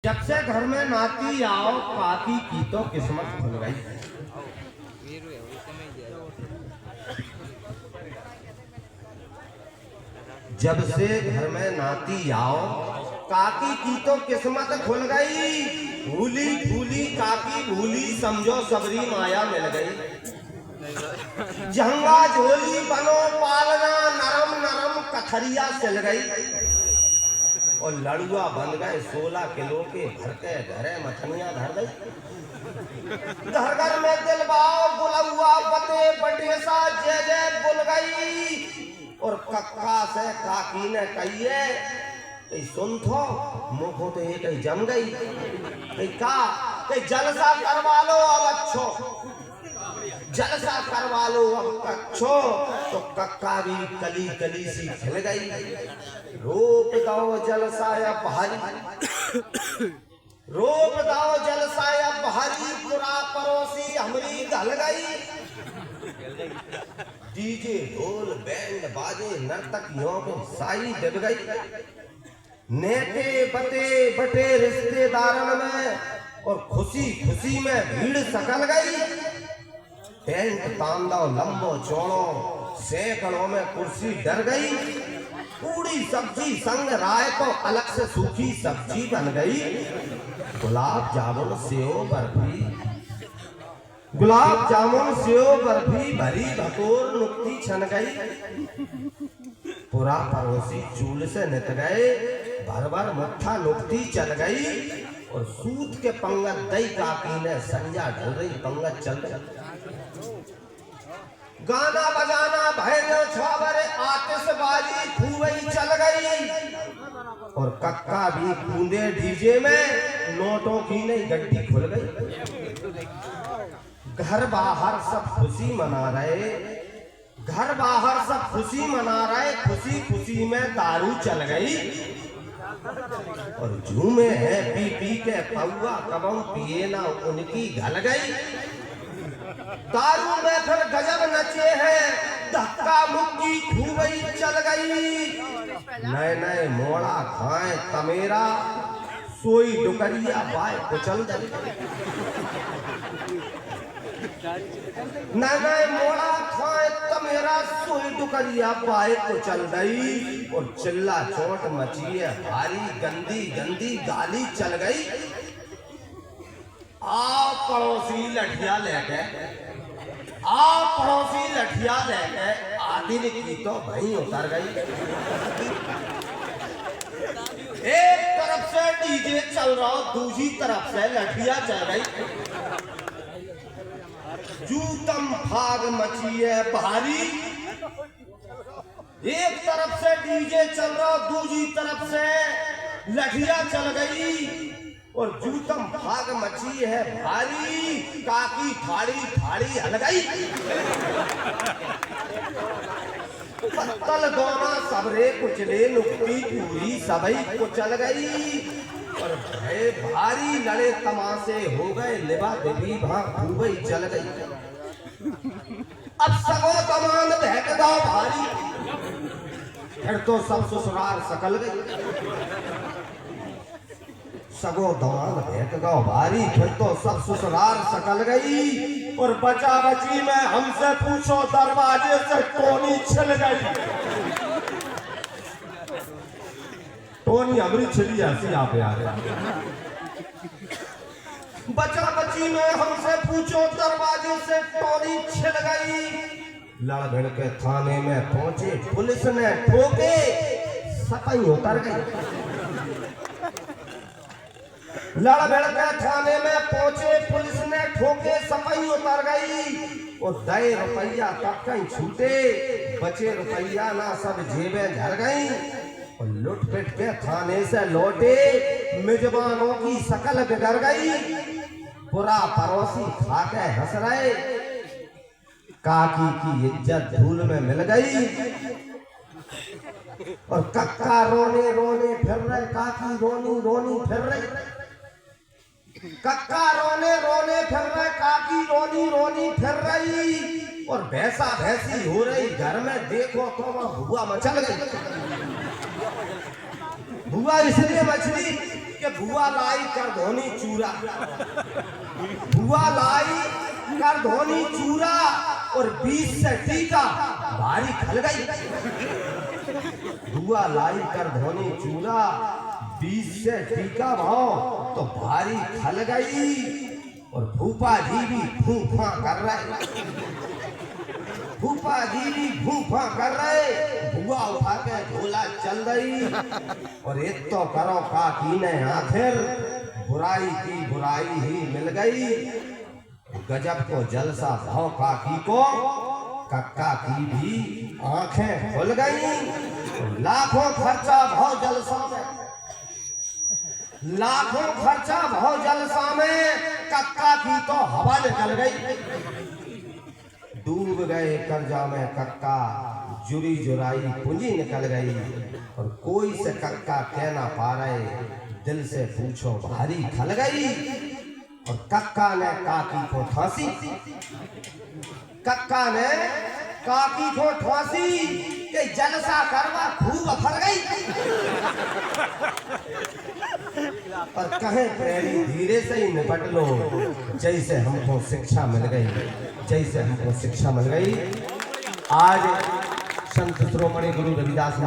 जब से घर में नाती आओ काकी की तो किस्मत खुल गई। जब से घर में नाती आओ काकी की तो किस्मत खुल गई। भूली भूली काकी भूली समझो सबरी माया मिल गई। जंगा झोली बनो पालना नरम नरम कथरिया सिल गई। और लड़ुआ बन गए 16 किलो के भर के घरे मछलियां धर गई। घर घर में दिलबाओ बुलौआ बते बटेसा जय जय बुल गई। और कक्का से काकी ने कहिए कहीं सुन थो मुखो तो ये कहीं जम गई कहीं जलसा करवा लो अब अच्छो जलसा करवा लो अब कच्छो। तो कक्का भी कली कली सी खिल गई। रोप दाओ जलसाया भारी रोप दाओ जलसाया भारी पूरा पड़ोसी हमरी गल गई। डीजे ढोल बैंड बाजे नर्तकियों को साई दब गई। नेते बते बटे रिश्तेदारन में और खुशी खुशी में भीड़ सकल गई। टेंट तांदा लंबो चौड़ो सैकड़ों में कुर्सी डर गई। पूरी सब्जी संग राय तो अलग से सूखी सब्जी बन गई। गुलाब जामुन सेव बर्फी भरी भटोर नुक्ति छन गई। पूरा पड़ोसी चूल से नित गए भर भर मुट्ठा नुक्ति चल गई। और सूत के पंगत दई काकी ने संजा ढल रही पंगत चल गई। गाना बजाना भैरो छावरे आतिशबाजी खूबई चल गई। और कक्का भी कूदे डीजे में नोटों की नई गड्डी खुल गई। घर बाहर सब खुशी मना रहे खुशी खुशी में दारू चल गई। और झूमे है पी पी के पौआ कबम पिए ना उनकी गल गई। दारू में फिर गजब नचे हैं धक्का मुक्की खूबई चल गई। नए नए मोड़ा खाए तमेरा सोई डुकरिया बाय कुचल गई। नए मोड़ा खाए तमेरा सोई डुकरिया बाय कुचल गई। और चिल्ला चोट मची है भारी गंदी गंदी गाली चल गई। आओ पड़ोसी लठिया लेके आदिल की तो भई उतर गई। एक तरफ से डीजे चल रहा दूसरी तरफ से लठिया चल गई। जूतम फाग मची है भारी। एक तरफ से डीजे चल रहा दूसरी तरफ से लठिया चल गई। और जूतम भाग मची है भारी। काकी ठाड़ी हल गई। पत्तल गोना सबरे कुचले नुक्ति पूरी सबई कुचल गई। और भय भारी लड़े तमाशे हो गए लिबा देवी भाग खूबई चल गई। अब सगो तमान बहक दा भारी। फिर तो सब ससुराल सकल गई। सगो दवान भेंट गाँव भारी फिर तो सब ससुराल सकल गई। और बचा बची में हमसे पूछो दरवाजे से टोनी छिल गई। टोनी अमरी छिली ऐसी आप यार। बचा बची में हमसे पूछो दरवाजे से टोनी छिल गई। लड़ भिड़ के थाने में पहुंचे पुलिस ने ठोके सपई उतर गई। लड़ भिड़ के थाने में पहुंचे पुलिस ने ठोके सपई उतर गई। और 2 रुपया तक कहीं छूटे बचे रुपया ना सब जेबें झर गई। और लुट पिट के थाने से लौटे मेजबानों की शकल बिगड़ गई। पूरा पड़ोसी खा के हंस रहे काकी की इज्जत धूल में मिल गई। और कक्का रोने रोने फिर रहे काकी रोनी फिर रही। कक्का रोने फिर रहे काकी रोनी फिर रही। और भैंसा भैंसी हो रही घर में देखो तो वहां भुआ मचल गई। भुआ इसलिए मछली कि भुआ लाई कर धोनी चूरा, भुआ लाई कर धोनी चूरा और 20 से टीका भारी खल गई। भुआ लाई कर धोनी चूरा 20 से टीका भाव तो भारी खल गई। और भूपा जी भी फूफा कर रहे, भूपा जी भी फूफा कर रहे। भुआ उठा के झोला चल रही और एक तो करो काकी ने आखिर बुराई की बुराई ही मिल गई। गजब को जलसा भाव काकी को, कक्का की भी आंखें खुल गई। लाखों खर्चा भाव जलसा में, लाखों खर्चा भाव जलसा में, कक्का की तो हवा निकल गई। डूब गए कर्जा में कक्का, जुरी जुराई पूंजी निकल गई। और कोई से कक्का कह ना पा रहे, दिल से पूछो भारी खल गई। और कक्का ने काकी को ठांसी, कक्का ने काकी को ठांसी कि जलसा करवा खूब फर गई। पर कहे प्रेमी धीरे से ही निपट लो, जैसे हमको शिक्षा मिल गई, जैसे हमको शिक्षा मिल गई। आज संत शिरोमणि गुरु रविदास